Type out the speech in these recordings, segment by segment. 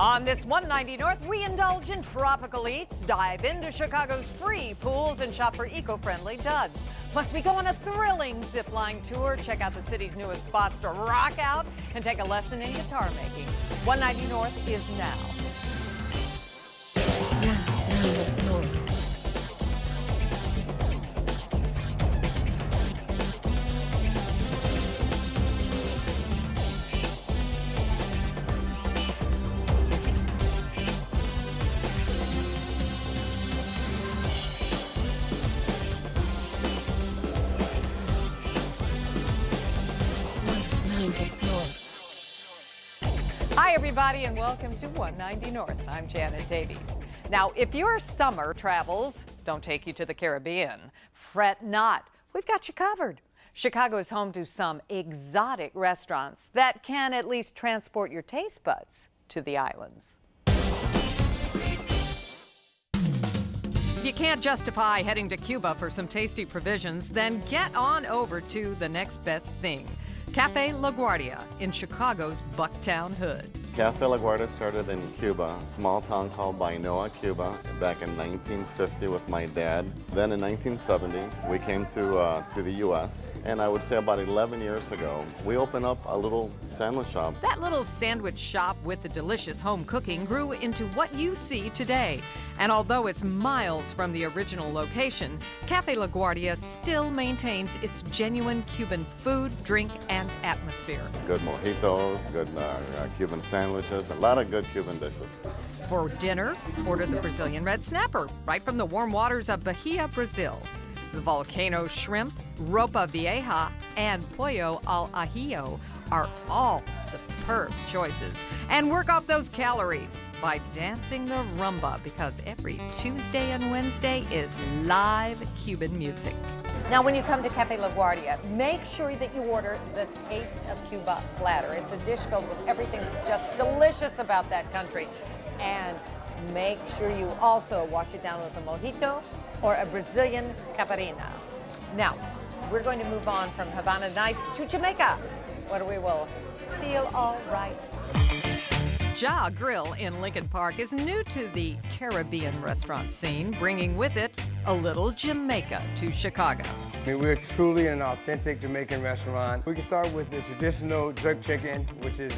On this 190 North, we indulge in tropical eats, dive into Chicago's free pools, and shop for eco-friendly duds. Plus, we go on a thrilling zip-line tour, check out the city's newest spots to rock out, and take a lesson in guitar making. 190 North is now. 190 North. Hi, everybody, and welcome to 190 North. I'm Janet Davies. Now, if your summer travels don't take you to the Caribbean, fret not. We've got you covered. Chicago is home to some exotic restaurants that can at least transport your taste buds to the islands. If you can't justify heading to Cuba for some tasty provisions, then get on over to the next best thing. Cafe La Guardia in Chicago's Bucktown hood. Cafe La Guardia started in Cuba, a small town called Bainoa, Cuba, back in 1950 with my dad. Then in 1970, we came to the U.S., and I would say about 11 years ago, we opened up a little sandwich shop. That little sandwich shop with the delicious home cooking grew into what you see today. And although it's miles from the original location, Cafe La Guardia still maintains its genuine Cuban food, drink, and atmosphere. Good mojitos, good Cuban sandwiches, a lot of good Cuban dishes. For dinner, order the Brazilian red snapper, right from the warm waters of Bahia, Brazil. The volcano shrimp, ropa vieja, and pollo al ajillo are all superb choices. And work off those calories by dancing the rumba, because every Tuesday and Wednesday is live Cuban music. Now, when you come to Cafe La Guardia, make sure that you order the Taste of Cuba platter. It's a dish filled with everything that's just delicious about that country. And make sure you also wash it down with a mojito or a Brazilian caipirinha. Now, we're going to move on from Havana Nights to Jamaica, where we will feel all right. Ja Grill in Lincoln Park is new to the Caribbean restaurant scene, bringing with it a little Jamaica to Chicago. I mean, we're truly an authentic Jamaican restaurant. We can start with the traditional jerk chicken, which is,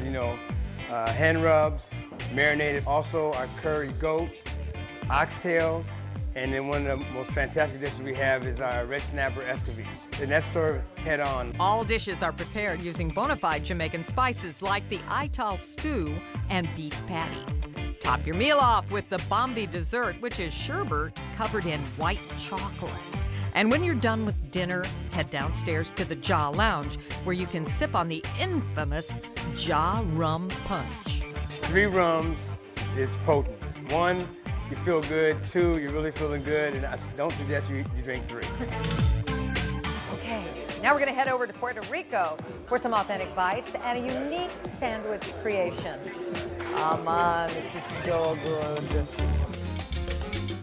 hand rubs, marinated. Also, our curry goat, oxtails, and then one of the most fantastic dishes we have is our red snapper escabeche. And that's served head on. All dishes are prepared using bona fide Jamaican spices like the Ital stew and beef patties. Top your meal off with the Bombi dessert, which is sherbet covered in white chocolate. And when you're done with dinner, head downstairs to the Ja Lounge, where you can sip on the infamous Ja Rum Punch. 3 rums is potent. 1, you feel good. 2, you're really feeling good. And I don't suggest you drink 3. Okay, now we're going to head over to Puerto Rico for some authentic bites and a unique sandwich creation. Oh man, this is so good.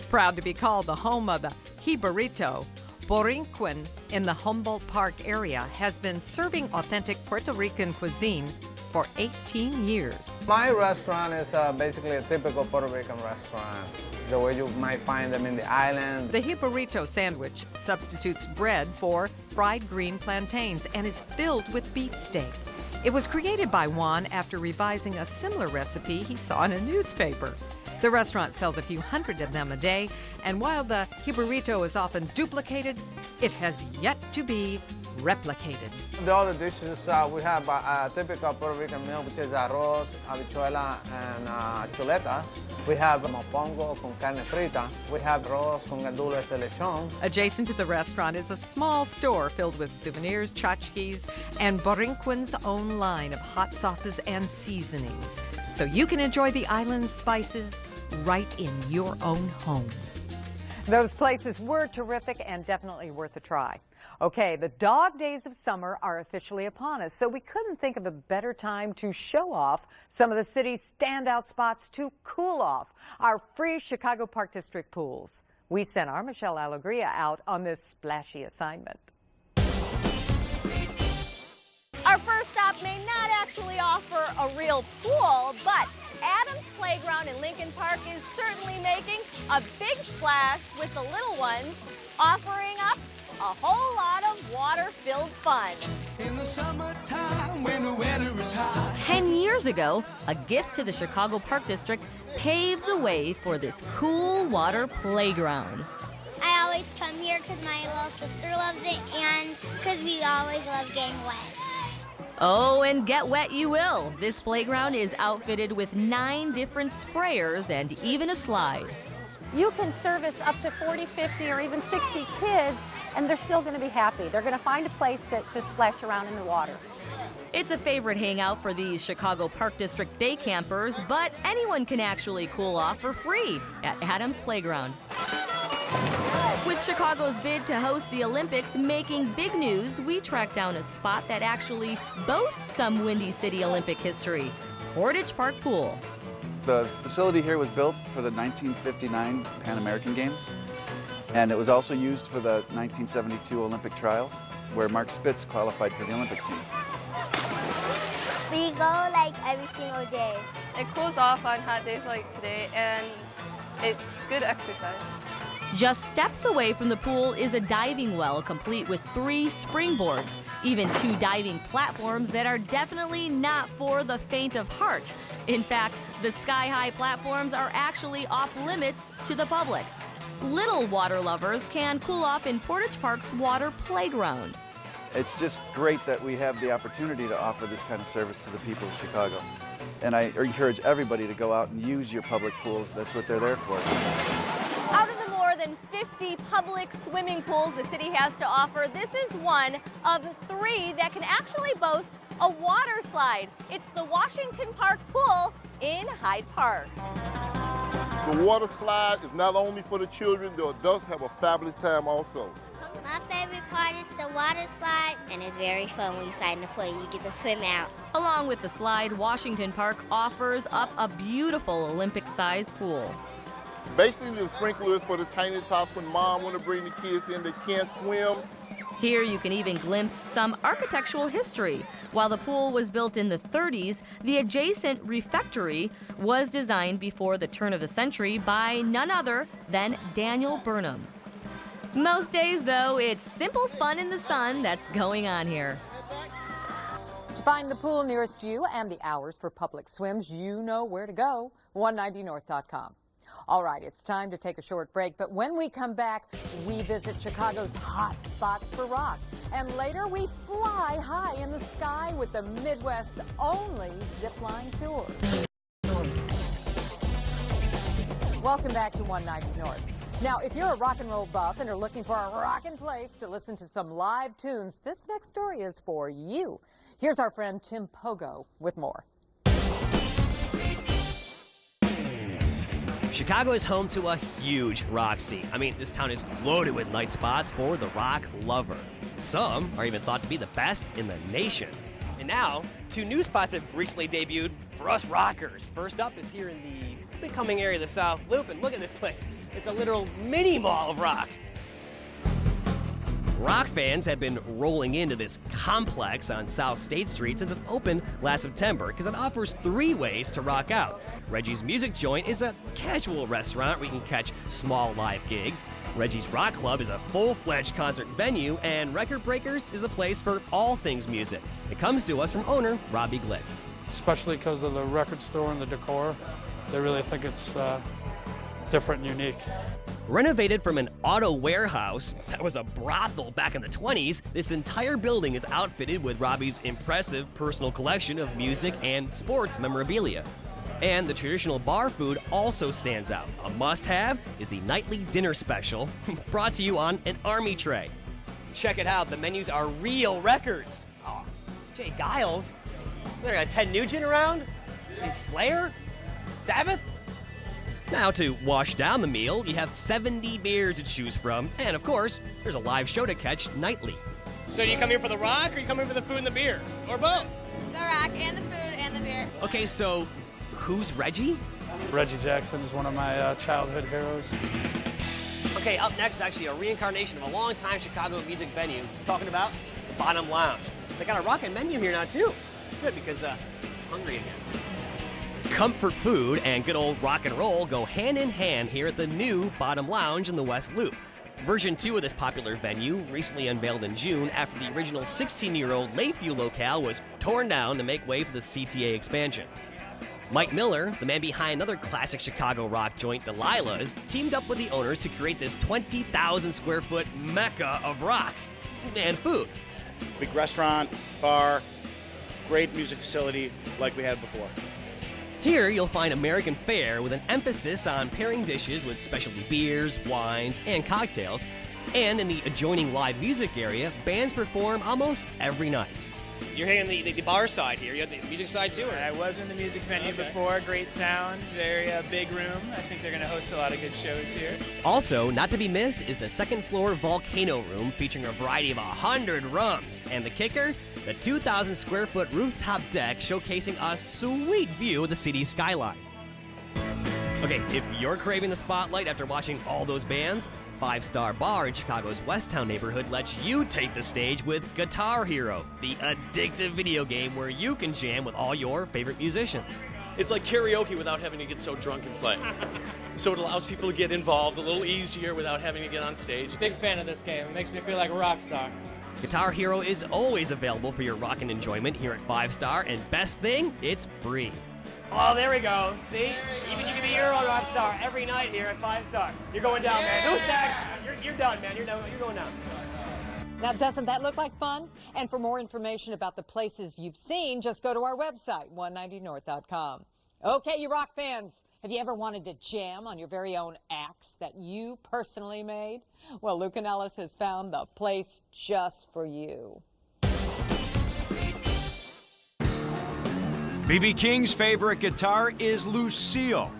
Proud to be called the home of the Jibarito, Borinquen in the Humboldt Park area has been serving authentic Puerto Rican cuisine for 18 years. My restaurant is basically a typical Puerto Rican restaurant, the way you might find them in the island. The Jibarito sandwich substitutes bread for fried green plantains and is filled with beefsteak. It was created by Juan after revising a similar recipe he saw in a newspaper. The restaurant sells a few hundred of them a day, and while the Jibarito is often duplicated, it has yet to be replicated. The other dishes, we have a typical Puerto Rican meal, which is arroz, habichuela, and chuleta. We have mopongo con carne frita. We have arroz con gandules de lechon. Adjacent to the restaurant is a small store filled with souvenirs, tchotchkes, and Borinquen's own line of hot sauces and seasonings, so you can enjoy the island's spices right in your own home. Those places were terrific and definitely worth a try. Okay, the dog days of summer are officially upon us, so we couldn't think of a better time to show off some of the city's standout spots to cool off our free Chicago Park District pools. We sent our Michelle Alegria out on this splashy assignment. Our first stop may not actually offer a real pool, but Adams Playground in Lincoln Park is certainly making a big splash with the little ones, offering up a whole lot of water-filled fun. In the summertime when the weather is hot. 10 years ago, a gift to the Chicago Park District paved the way for this cool water playground. I always come here because my little sister loves it and because we always love getting wet. Oh, and get wet you will. This playground is outfitted with 9 different sprayers and even a slide. You can service up to 40, 50, or even 60 kids, and they're still going to be happy. They're going to find a place to splash around in the water. It's a favorite hangout for these Chicago Park District day campers, but anyone can actually cool off for free at Adams Playground. With Chicago's bid to host the Olympics making big news, we tracked down a spot that actually boasts some Windy City Olympic history, Portage Park Pool. The facility here was built for the 1959 Pan American Games, and it was also used for the 1972 Olympic trials, where Mark Spitz qualified for the Olympic team. We go like every single day. It cools off on hot days like today, and it's good exercise. Just steps away from the pool is a diving well complete with 3 springboards, even 2 diving platforms that are definitely not for the faint of heart. In fact, the sky-high platforms are actually off limits to the public. Little water lovers can cool off in Portage Park's water playground. It's just great that we have the opportunity to offer this kind of service to the people of Chicago. And I encourage everybody to go out and use your public pools. That's what they're there for. Out of the more than 50 public swimming pools the city has to offer, this is one of 3 that can actually boast a water slide. It's the Washington Park Pool in Hyde Park. The water slide is not only for the children, the adults have a fabulous time also. My favorite part is the water slide, and it's very fun when you slide in the pool and you get to swim out. Along with the slide, Washington Park offers up a beautiful Olympic-sized pool. Basically, the sprinkler is for the tiny tots when mom want to bring the kids in that can't swim. Here you can even glimpse some architectural history. While the pool was built in the 30s, the adjacent refectory was designed before the turn of the century by none other than Daniel Burnham. Most days, though, it's simple fun in the sun that's going on here. To find the pool nearest you and the hours for public swims, you know where to go, 190north.com. All right, it's time to take a short break, but when we come back, we visit Chicago's hot spots for rock. And later, we fly high in the sky with the Midwest's only zipline tour. Welcome back to 190 North. Now, if you're a rock and roll buff and are looking for a rockin' place to listen to some live tunes, this next story is for you. Here's our friend Tim Pogo with more. Chicago is home to a huge rock scene. I mean, this town is loaded with night spots for the rock lover. Some are even thought to be the best in the nation. And now, 2 new spots have recently debuted for us rockers. First up is here in the becoming area of the South Loop, and look at this place. It's a literal mini mall of rock. Rock fans have been rolling into this complex on South State Street since it opened last September because it offers 3 ways to rock out. Reggie's Music Joint is a casual restaurant where you can catch small live gigs. Reggie's Rock Club is a full-fledged concert venue, and Record Breakers is a place for all things music. It comes to us from owner Robbie Glick. Especially because of the record store and the decor, they really think it's different and unique. Renovated from an auto warehouse that was a brothel back in the 20s, this entire building is outfitted with Robbie's impressive personal collection of music and sports memorabilia. And the traditional bar food also stands out. A must-have is the nightly dinner special, brought to you on an army tray. Check it out, the menus are real records. Oh, Jay Giles? Is there a Ted Nugent around? Is Slayer? Sabbath? Now, to wash down the meal, you have 70 beers to choose from, and of course, there's a live show to catch nightly. So do you come here for the rock, or you come here for the food and the beer? Or both? The rock and the food and the beer. Okay, so who's Reggie? Reggie Jackson is one of my childhood heroes. Okay, up next, actually, a reincarnation of a long-time Chicago music venue, talking about the Bottom Lounge. They got a rockin' menu here now, too. It's good because hungry again. Comfort food and good old rock and roll go hand in hand here at the new Bottom Lounge in the West Loop. Version 2 of this popular venue, recently unveiled in June after the original 16-year-old Lakeview locale was torn down to make way for the CTA expansion. Mike Miller, the man behind another classic Chicago rock joint, Delilah's, teamed up with the owners to create this 20,000 square foot mecca of rock and food. Big restaurant, bar, great music facility like we had before. Here you'll find American fare with an emphasis on pairing dishes with specialty beers, wines, and cocktails. And in the adjoining live music area, bands perform almost every night. You're hitting the bar side here. You have the music side too? Or? I was in the music venue before. Great sound, very big room. I think they're going to host a lot of good shows here. Also, not to be missed is the second floor volcano room featuring a variety of 100 rums. And the kicker? The 2,000 square foot rooftop deck showcasing a sweet view of the city's skyline. Okay, if you're craving the spotlight after watching all those bands, 5 Star Bar in Chicago's Westtown neighborhood lets you take the stage with Guitar Hero, the addictive video game where you can jam with all your favorite musicians. It's like karaoke without having to get so drunk and play. So it allows people to get involved a little easier without having to get on stage. Big fan of this game. It makes me feel like a rock star. Guitar Hero is always available for your rockin' enjoyment here at 5 Star, and best thing, it's free. Oh, there we go. See? Even you can be your own rock star every night here at 5 Star. You're going down, man. Who's next? You're done, man. You're going down. Now, doesn't that look like fun? And for more information about the places you've seen, just go to our website, 190north.com. Okay, you rock fans, have you ever wanted to jam on your very own acts that you personally made? Well, Luke and Ellis has found the place just for you. B.B. King's favorite guitar is Lucille.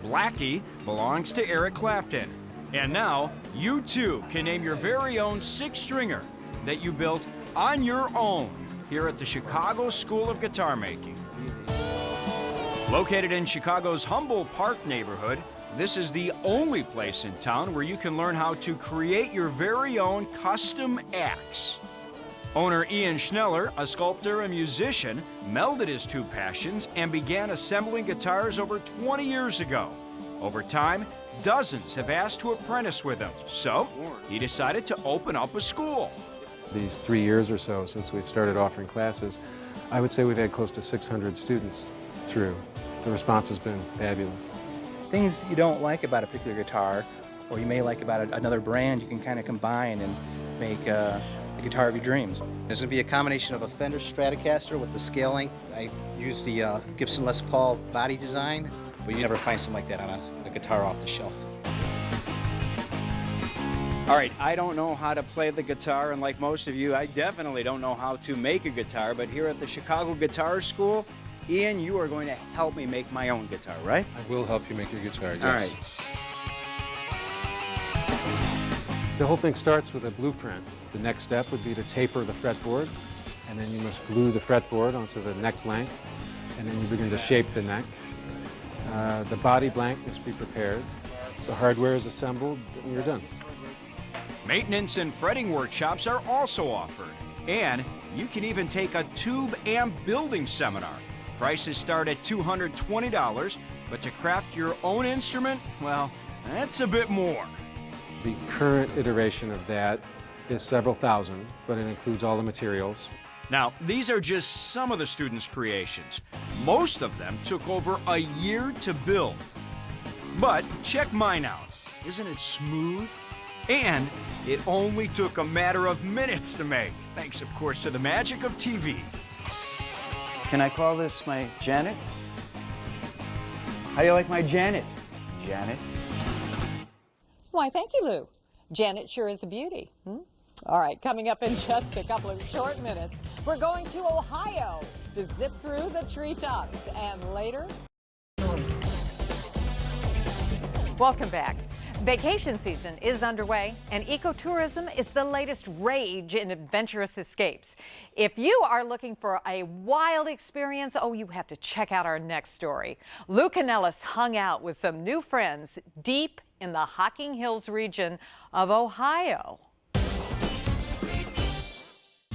Blackie belongs to Eric Clapton. And now, you too can name your very own 6-stringer that you built on your own here at the Chicago School of Guitar Making. Located in Chicago's Humboldt Park neighborhood, this is the only place in town where you can learn how to create your very own custom axe. Owner Ian Schneller, a sculptor and musician, melded his two passions and began assembling guitars over 20 years ago. Over time, dozens have asked to apprentice with him, so he decided to open up a school. These 3 years or so since we've started offering classes, I would say we've had close to 600 students through. The response has been fabulous. Things you don't like about a particular guitar, or you may like about another brand, you can kind of combine and make the guitar of your dreams. There's going to be a combination of a Fender Stratocaster with the scaling. I used the Gibson Les Paul body design, but you never find something like that on a guitar off the shelf. All right, I don't know how to play the guitar, and like most of you, I definitely don't know how to make a guitar, but here at the Chicago Guitar School, Ian, you are going to help me make my own guitar, right? I will help you make your guitar, yes. All right. The whole thing starts with a blueprint. The next step would be to taper the fretboard, and then you must glue the fretboard onto the neck blank, and then you begin to shape the neck. The body blank must be prepared. The hardware is assembled, and you're done. Maintenance and fretting workshops are also offered, and you can even take a tube amp building seminar. Prices start at $220, but to craft your own instrument, well, that's a bit more. The current iteration of that is several thousand, but it includes all the materials. Now, these are just some of the students' creations. Most of them took over a year to build. But check mine out. Isn't it smooth? And it only took a matter of minutes to make, thanks, of course, to the magic of TV. Can I call this my Janet? How do you like my Janet? Janet? Why, thank you, Lou. Janet sure is a beauty. All right, coming up in just a couple of short minutes, we're going to Ohio to zip through the treetops. And later... Welcome back. Vacation season is underway, and ecotourism is the latest rage in adventurous escapes. If you are looking for a wild experience, oh, you have to check out our next story. Luke and Ellis hung out with some new friends deep in the Hocking Hills region of Ohio.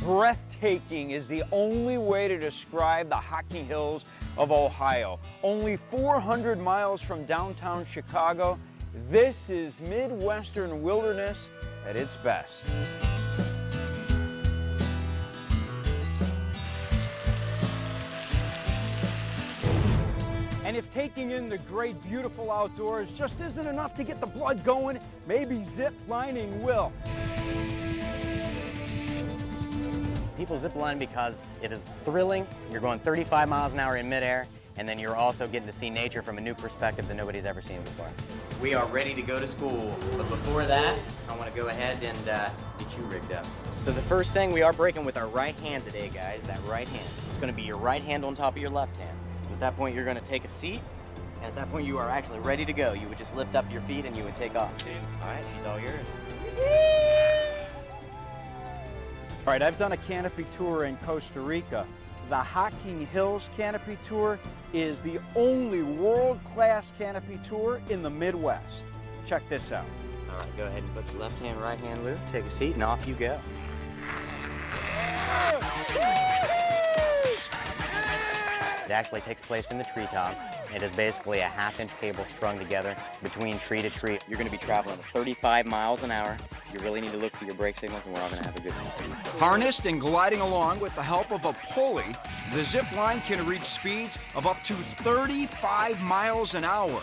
Breathtaking is the only way to describe the Hocking Hills of Ohio. Only 400 miles from downtown Chicago, this is Midwestern wilderness at its best. And if taking in the great, beautiful outdoors just isn't enough to get the blood going, maybe zip lining will. People zip line because it is thrilling. You're going 35 miles an hour in midair, and then you're also getting to see nature from a new perspective that nobody's ever seen before. We are ready to go to school, but before that, I want to go ahead and get you rigged up. So the first thing, we are braking with our right hand today, guys, that right hand. It's going to be your right hand on top of your left hand. At that point, you're going to take a seat, and at that point, you are actually ready to go. You would just lift up your feet and you would take off. All right, she's all yours. All right, I've done a canopy tour in Costa Rica. The Hocking Hills Canopy Tour is the only world-class canopy tour in the Midwest. Check this out. All right, go ahead and put your left hand, right hand loop, take a seat, and off you go. It actually takes place in the treetops. It is basically a half-inch cable strung together between tree to tree. You're going to be traveling at 35 miles an hour. You really need to look for your brake signals, and we're all going to have a good time. Harnessed and gliding along with the help of a pulley, the zip line can reach speeds of up to 35 miles an hour.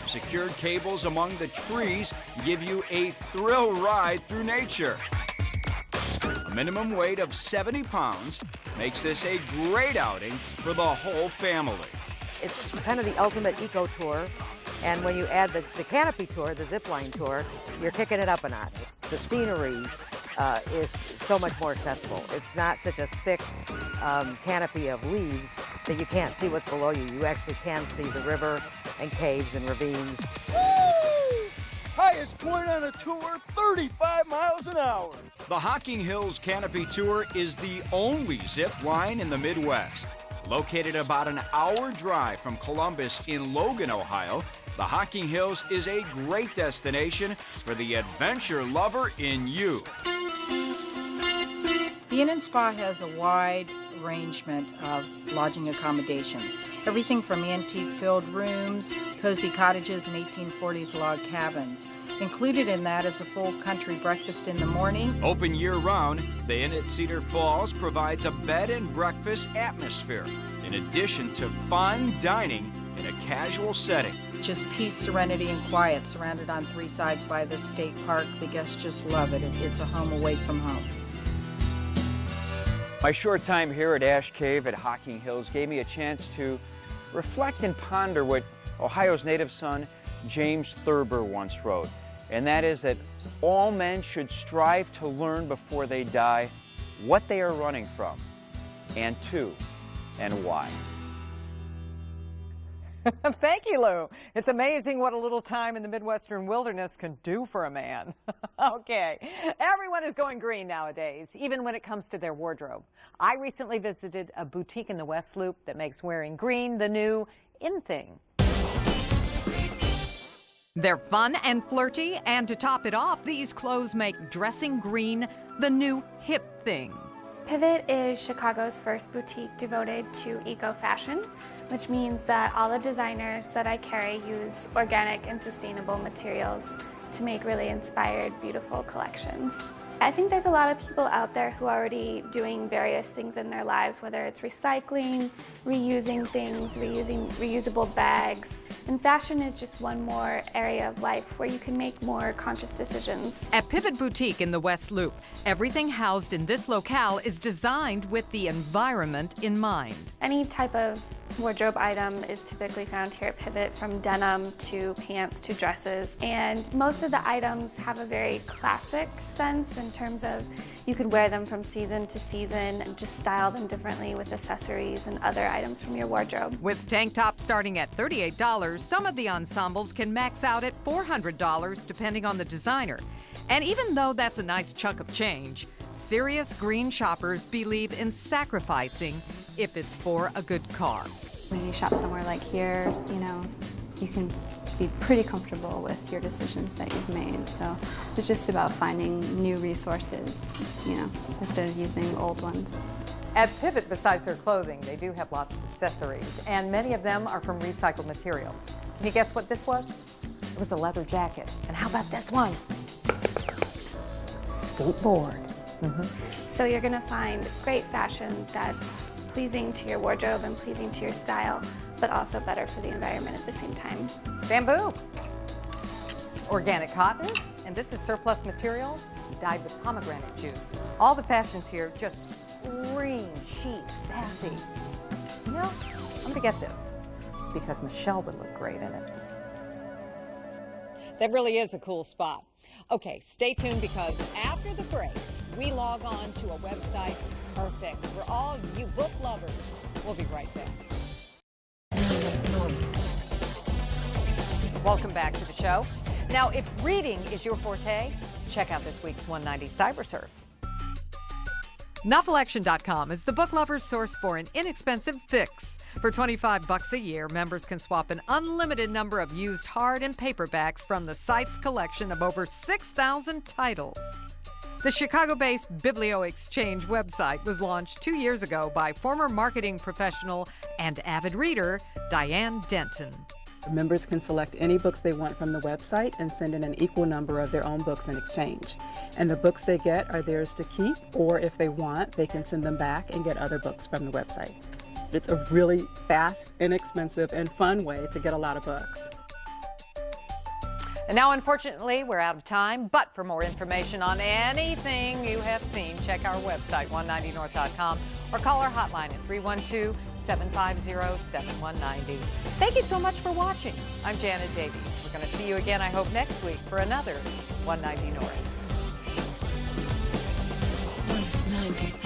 Secured cables among the trees give you a thrill ride through nature. A minimum weight of 70 pounds makes this a great outing for the whole family. It's kind of the ultimate eco tour, and when you add the canopy tour, the zip line tour, you're kicking it up a notch. The scenery is so much more accessible. It's not such a thick canopy of leaves that you can't see what's below you. You actually can see the river and caves and ravines. Woo! Highest point on a tour, 35 miles an hour. The Hocking Hills Canopy Tour is the only zip line in the Midwest. Located about an hour drive from Columbus in Logan, Ohio, the Hocking Hills is a great destination for the adventure lover in you. The Inn & Spa has a wide arrangement of lodging accommodations. Everything from antique-filled rooms, cozy cottages, and 1840s log cabins. Included in that is a full country breakfast in the morning. Open year-round, the Inn at Cedar Falls provides a bed and breakfast atmosphere, in addition to fine dining in a casual setting. Just peace, serenity, and quiet, surrounded on three sides by the state park. The guests just love it. It's a home away from home. My short time here at Ash Cave at Hocking Hills gave me a chance to reflect and ponder what Ohio's native son James Thurber once wrote, and that is that all men should strive to learn before they die what they are running from, and to, and why. Thank you, Lou. It's amazing what a little time in the Midwestern wilderness can do for a man. Okay, everyone is going green nowadays, even when it comes to their wardrobe. I recently visited a boutique in the West Loop that makes wearing green the new in thing. They're fun and flirty, and to top it off, these clothes make dressing green the new hip thing. Pivot is Chicago's first boutique devoted to eco-fashion, which means that all the designers that I carry use organic and sustainable materials to make really inspired, beautiful collections. I think there's a lot of people out there who are already doing various things in their lives, whether it's recycling, reusing things, reusable bags. And fashion is just one more area of life where you can make more conscious decisions. At Pivot Boutique in the West Loop, everything housed in this locale is designed with the environment in mind. Any type of wardrobe item is typically found here at Pivot, from denim to pants to dresses. And most of the items have a very classic sense in terms of you could wear them from season to season and just style them differently with accessories and other items from your wardrobe. With tank tops starting at $38, some of the ensembles can max out at $400 depending on the designer. And even though that's a nice chunk of change, serious green shoppers believe in sacrificing if it's for a good cause. When you shop somewhere like here, you can be pretty comfortable with your decisions that you've made. So it's just about finding new resources, you know, instead of using old ones. At Pivot, besides their clothing, they do have lots of accessories, and many of them are from recycled materials. Can you guess what this was? It was a leather jacket. And how about this one? Skateboard. So you're going to find great fashion that's pleasing to your wardrobe and pleasing to your style, but also better for the environment at the same time. Bamboo. Organic cotton, and this is surplus material dyed with pomegranate juice. All the fashions here just scream chic, sassy. You know, I'm gonna get this because Michelle would look great in it. That really is a cool spot. Okay, stay tuned because after the break, we log on to a website perfect for all you book lovers. We'll be right back. Welcome back to the show. Now, if reading is your forte, check out this week's 190 Cybersurf. Novelection.com is the book lover's source for an inexpensive fix. For $25 a year, members can swap an unlimited number of used hard and paperbacks from the site's collection of over 6,000 titles. The Chicago-based Biblio Exchange website was launched 2 years ago by former marketing professional and avid reader Diane Denton. Members can select any books they want from the website and send in an equal number of their own books in exchange. And the books they get are theirs to keep, or if they want, they can send them back and get other books from the website. It's a really fast, inexpensive, and fun way to get a lot of books. And now, unfortunately, we're out of time, but for more information on anything you have seen, check our website, 190north.com, or call our hotline at 312-750-7190. Thank you so much for watching. I'm Janet Davies. We're going to see you again, I hope, next week for another 190 North. 190.